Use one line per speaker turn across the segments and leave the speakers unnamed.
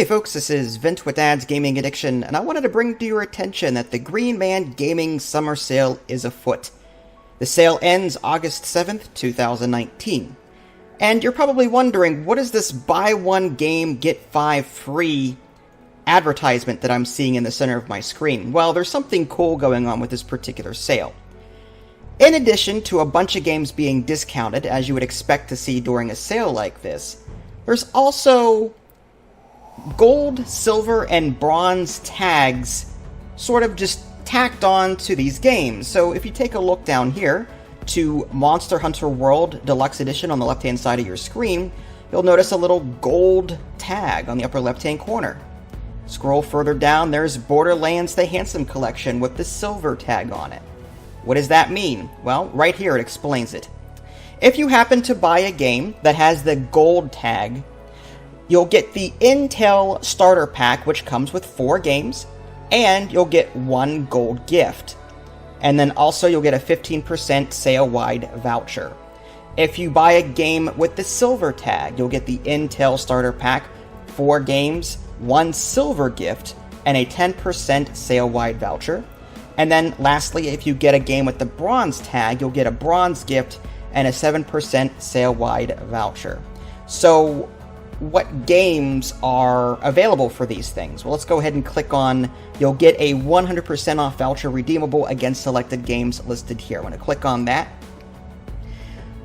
Hey folks, this is Vint with Dad's Gaming Addiction, and I wanted to bring to your attention that the Green Man Gaming Summer Sale is afoot. The sale ends August 7th, 2019. And you're probably wondering, what is this buy one game, get 5 free advertisement that I'm seeing in the center of my screen? Well, there's something cool going on with this particular sale. In addition to a bunch of games being discounted, as you would expect to see during a sale like this, there's also gold, silver, and bronze tags sort of just tacked on to these games. So if you take a look down here to Monster Hunter World Deluxe Edition on the left-hand side of your screen, you'll notice a little gold tag on the upper left-hand corner. Scroll further down, there's Borderlands The Handsome Collection with the silver tag on it. What does that mean? Well, right here it explains it. If you happen to buy a game that has the gold tag, you'll get the Intel Starter Pack, which comes with 4 games, and you'll get 1 gold gift. And then also you'll get a 15% sale-wide voucher. If you buy a game with the silver tag, you'll get the Intel Starter Pack, 4 games, 1 silver gift, and a 10% sale-wide voucher. And then lastly, if you get a game with the bronze tag, you'll get a bronze gift and a 7% sale-wide voucher. So what games are available for these things? Well, let's go ahead and click on, you'll get a 100% off voucher redeemable against selected games listed here. I'm going to click on that.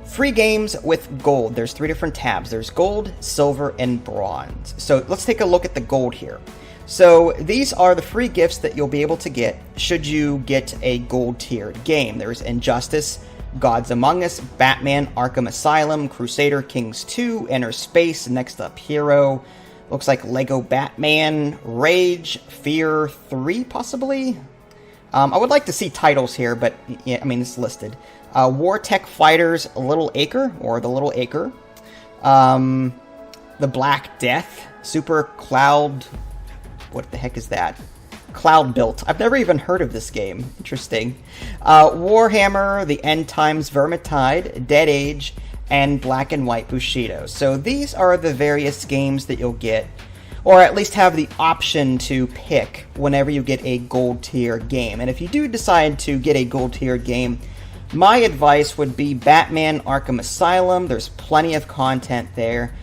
Free games with gold. There's 3 different tabs. There's gold, silver, and bronze. So let's take a look at the gold here. So these are the free gifts that you'll be able to get should you get a gold tiered game. There's Injustice, Gods Among Us, Batman, Arkham Asylum, Crusader Kings 2, Inner Space, Next Up Hero, looks like Lego Batman, Rage, Fear 3 possibly? I would like to see titles here, but yeah, I mean it's listed. War Tech Fighters, Little Acre, or The Little Acre, The Black Death, Super Cloud, what the heck is that? Cloud Built. I've never even heard of this game. Interesting. Warhammer, The End Times Vermintide, Dead Age, and Black and White Bushido. So these are the various games that you'll get, or at least have the option to pick whenever you get a gold tier game. And if you do decide to get a gold tier game, my advice would be Batman Arkham Asylum. There's plenty of content there.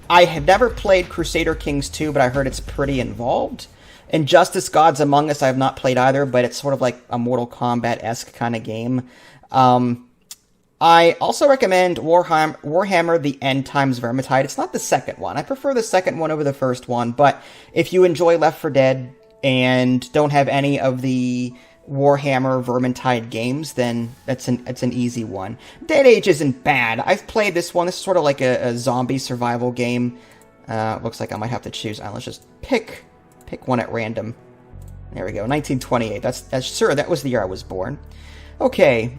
I have never played Crusader Kings 2, but I heard it's pretty involved. Injustice Gods Among Us I have not played either, but it's sort of like a Mortal Kombat-esque kind of game. I also recommend Warhammer The End Times Vermintide. It's not the second one. I prefer the second one over the first one, but if you enjoy Left 4 Dead and don't have any of the Warhammer Vermintide games, then it's an easy one. Dead Age isn't bad. I've played this one. This is sort of like a zombie survival game. Looks like I might have to choose. Let's just pick one at random. There we go. 1928. That's sure that was the year I was born. Okay,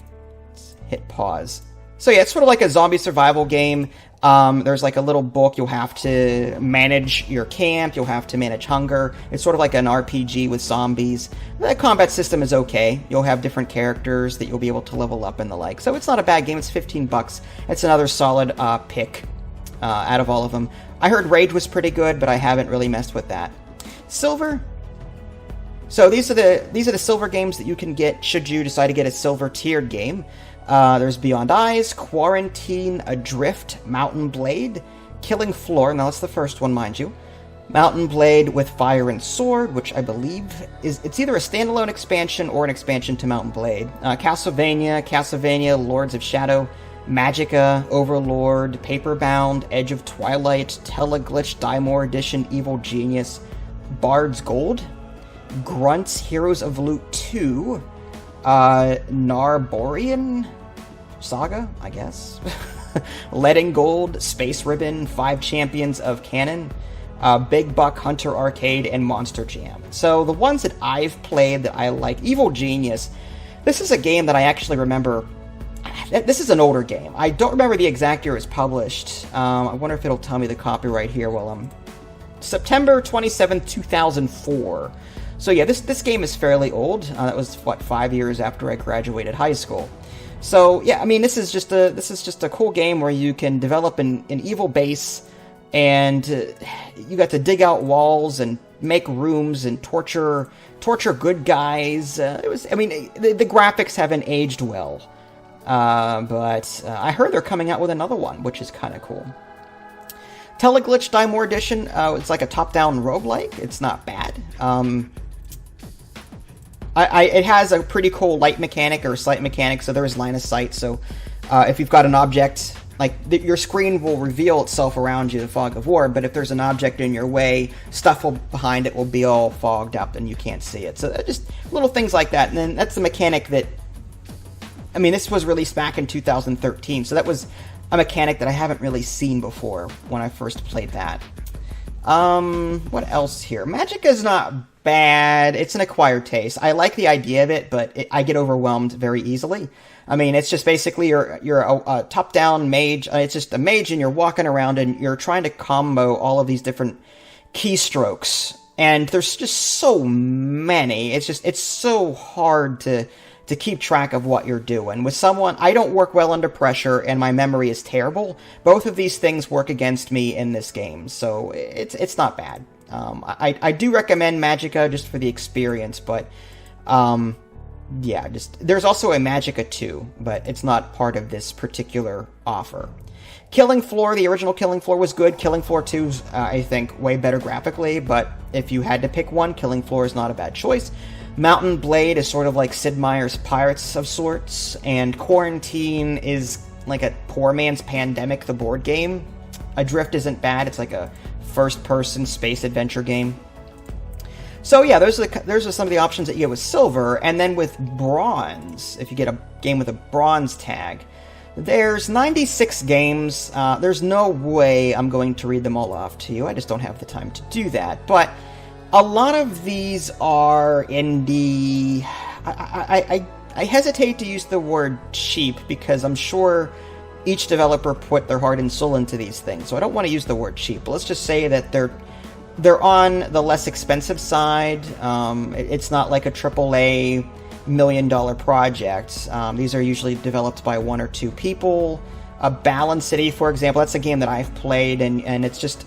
let's hit pause. So yeah, it's sort of like a zombie survival game. There's like a little book. You'll have to manage your camp. You'll have to manage hunger. It's sort of like an RPG with zombies. The combat system is okay. You'll have different characters that you'll be able to level up and the like. So it's not a bad game. It's $15. It's another solid pick out of all of them. I heard Rage was pretty good, but I haven't really messed with that. Silver. So these are the silver games that you can get should you decide to get a silver tiered game. There's Beyond Eyes, Quarantine Adrift, Mountain Blade, Killing Floor, now that's the first one, mind you. Mountain Blade with Fire and Sword, which I believe it's either a standalone expansion or an expansion to Mountain Blade. Castlevania, Lords of Shadow, Magicka, Overlord, Paperbound, Edge of Twilight, Teleglitch, Dymore Edition, Evil Genius, Bard's Gold, Grunts, Heroes of Loot 2, Narborian Saga, I guess. Letting Gold, Space Ribbon, 5 Champions of Canon, Big Buck Hunter Arcade, and Monster Jam. So the ones that I've played that I like, Evil Genius, this is a game that I actually remember. This is an older game. I don't remember the exact year it was published. I wonder if it'll tell me the copyright here while I'm... September 27th, 2004. So yeah, this game is fairly old. That was, what, 5 years after I graduated high school. So yeah, I mean, this is just a cool game where you can develop an evil base and you got to dig out walls and make rooms and torture good guys. The graphics haven't aged well, but I heard they're coming out with another one, which is kind of cool. Teleglitch Die More Edition, it's like a top-down roguelike. It's not bad. It has a pretty cool light mechanic or sight mechanic, so there is line of sight. So if you've got an object, your screen will reveal itself around you, the fog of war, but if there's an object in your way, stuff behind it will be all fogged up and you can't see it. So just little things like that. And then that's the mechanic that, this was released back in 2013, so that was a mechanic that I haven't really seen before when I first played that. What else here? Magicka is not bad. It's an acquired taste. I like the idea of it, but I get overwhelmed very easily. It's just basically you're a top-down mage. It's just a mage, and you're walking around, and you're trying to combo all of these different keystrokes. And there's just so many. It's so hard to keep track of what you're doing. With someone, I don't work well under pressure, and my memory is terrible. Both of these things work against me in this game, so it's not bad. I do recommend Magicka just for the experience, but there's also a Magicka 2, but it's not part of this particular offer. Killing Floor, the original Killing Floor was good. Killing Floor 2's, I think, way better graphically, but if you had to pick one, Killing Floor is not a bad choice. Mountain Blade is sort of like Sid Meier's Pirates of sorts, and Quarantine is like a poor man's Pandemic, the board game. Adrift isn't bad. It's like a first-person space adventure game. So yeah, those are some of the options that you get with Silver, and then with Bronze, if you get a game with a Bronze tag, there's 96 games. There's no way I'm going to read them all off to you. I just don't have the time to do that, but a lot of these are indie. I hesitate to use the word cheap because I'm sure each developer put their heart and soul into these things, so I don't want to use the word cheap. But let's just say that they're on the less expensive side. It's not like a AAA $1 million project. These are usually developed by one or two people. Balance City, for example, that's a game that I've played, and it's just,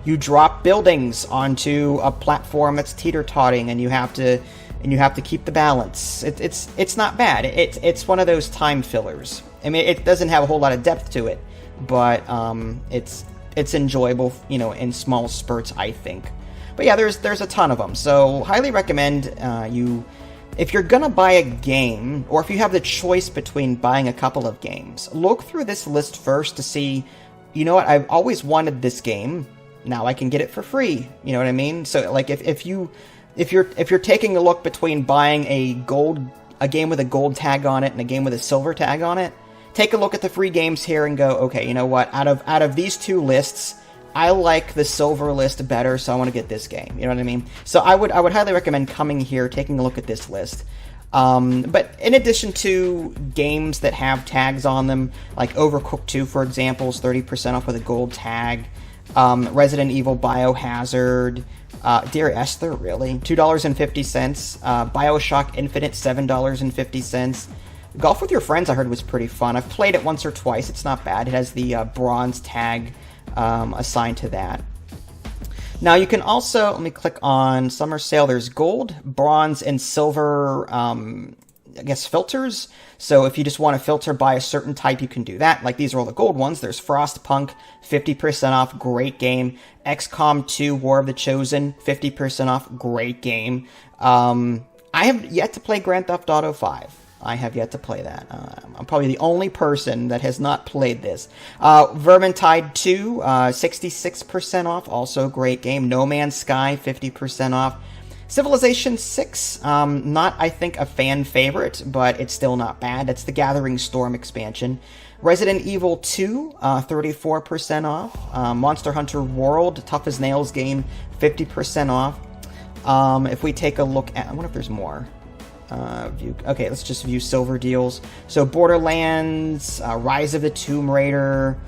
you drop buildings onto a platform that's teeter-totting, and you have to keep the balance. It's not bad. It's one of those time fillers. It doesn't have a whole lot of depth to it, but it's enjoyable, in small spurts, I think. But yeah, there's a ton of them, so highly recommend if you're gonna buy a game, or if you have the choice between buying a couple of games, look through this list first to see, you know what, I've always wanted this game. Now I can get it for free. You know what I mean? So like if you're taking a look between buying a game with a gold tag on it and a game with a silver tag on it, take a look at the free games here and go, okay, you know what? Out of these two lists, I like the silver list better, so I want to get this game. You know what I mean? So I would highly recommend coming here, taking a look at this list. But in addition to games that have tags on them, like Overcooked 2, for example, is 30% off with a gold tag. Resident Evil Biohazard, Dear Esther, really? $2.50. Bioshock Infinite, $7.50. Golf with Your Friends, I heard, was pretty fun. I've played it once or twice. It's not bad. It has the bronze tag assigned to that. Now, you can also, let me click on Summer Sale. There's gold, bronze, and silver, filters. So if you just want to filter by a certain type, you can do that. Like, these are all the gold ones. There's Frostpunk, 50% off, great game. XCOM 2, War of the Chosen, 50% off, great game. I have yet to play Grand Theft Auto 5. I have yet to play that. I'm probably the only person that has not played this. Vermintide 2, 66% off, also a great game. No Man's Sky, 50% off. Civilization 6, not, I think, a fan favorite, but it's still not bad. That's the Gathering Storm expansion. Resident Evil 2, 34% off. Monster Hunter World, Tough as Nails game, 50% off. If we take a look at, I wonder if there's more. Okay, let's just view silver deals. So Borderlands, Rise of the Tomb Raider.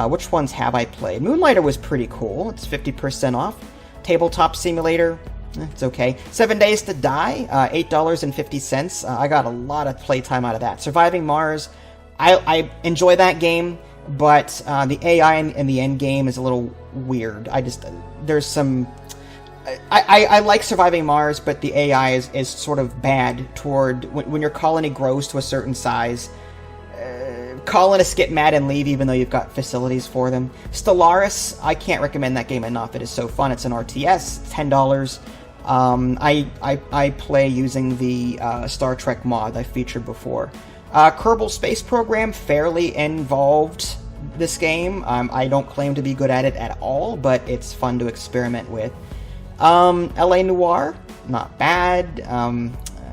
Which ones have I played? Moonlighter was pretty cool. It's 50% off. Tabletop Simulator. It's okay. 7 Days to Die, $8.50. I got a lot of playtime out of that. Surviving Mars, I enjoy that game. but the AI in the end game is a little weird. There's some... I like Surviving Mars, but the AI is sort of bad toward... When your colony grows to a certain size, colonists get mad and leave even though you've got facilities for them. Stellaris, I can't recommend that game enough. It is so fun. It's an RTS, $10. I play using the Star Trek mod I featured before. Kerbal Space Program, fairly involved this game. I don't claim to be good at it at all, but it's fun to experiment with. LA Noire, not bad.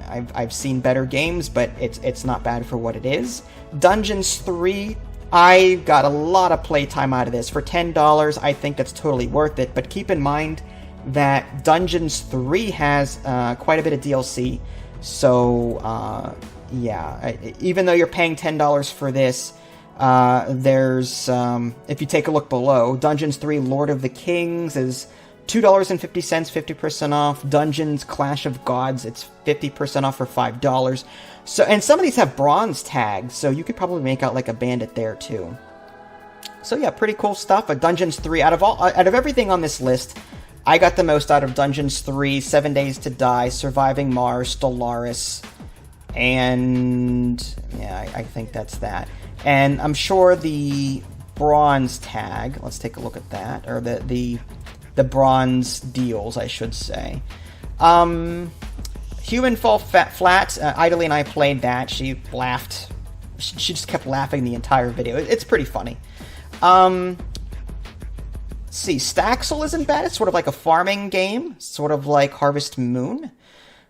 I've seen better games, but it's not bad for what it is. Dungeons 3, I got a lot of playtime out of this. For $10, I think that's totally worth it, but keep in mind that Dungeons 3 has quite a bit of DLC, so yeah, even though you're paying $10 for this, there's, if you take a look below, Dungeons 3 Lord of the Kings is $2.50, 50% off. Dungeons Clash of Gods, it's 50% off for $5. So, and some of these have bronze tags, so you could probably make out like a bandit there too. So yeah, pretty cool stuff. But Dungeons 3, out of everything on this list, I got the most out of Dungeons 3, 7 Days to Die, Surviving Mars, Stellaris, and yeah, I think that's that. And I'm sure the bronze tag, let's take a look at that, or the bronze deals, I should say. Human Fall Flat, Idly and I played that. She laughed. She just kept laughing the entire video. It's pretty funny. Let's see, Staxel isn't bad. It's sort of like a farming game, sort of like Harvest Moon.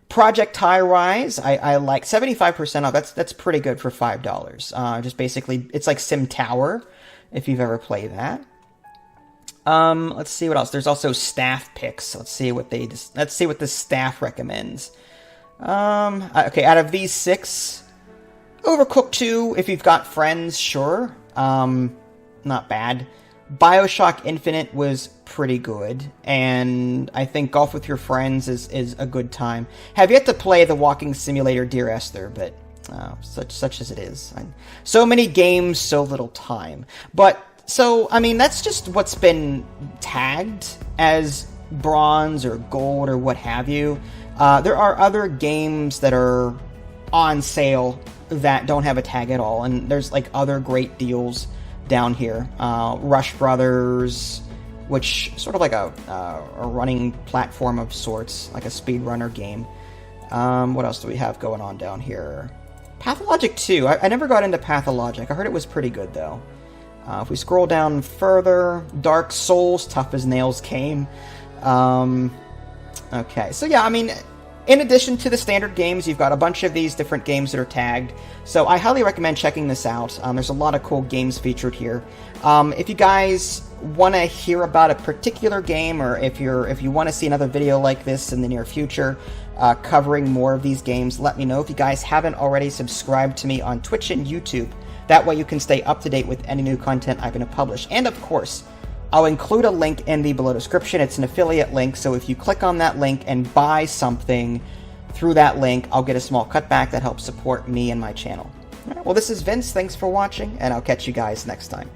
Project High Rise, I like 75% off. That's pretty good for $5. Just basically, it's like Sim Tower, if you've ever played that. Let's see what else. There's also staff picks. Let's see what the staff recommends. Okay, out of these 6, Overcooked 2, if you've got friends, sure. Not bad. BioShock Infinite was pretty good, and I think Golf with Your Friends is a good time. Have yet to play the walking simulator Dear Esther, but such as it is. So many games, so little time. But, so, I mean, that's just what's been tagged as bronze or gold or what have you. There are other games that are on sale that don't have a tag at all, and there's like other great deals down here. Rush Brothers, which sort of like a running platform of sorts, like a speedrunner game. What else do we have going on down here? Pathologic 2. I never got into Pathologic. I heard it was pretty good, though. If we scroll down further, Dark Souls, tough as nails came. Okay, so yeah, I mean, in addition to the standard games, you've got a bunch of these different games that are tagged, so I highly recommend checking this out. There's a lot of cool games featured here. If you guys want to hear about a particular game, or if you want to see another video like this in the near future, covering more of these games, let me know. If you guys haven't already, subscribed to me on Twitch and YouTube. That way you can stay up to date with any new content I'm going to publish. And of course, I'll include a link in the below description. It's an affiliate link, so if you click on that link and buy something through that link, I'll get a small cutback that helps support me and my channel. All right, well, this is Vince. Thanks for watching, and I'll catch you guys next time.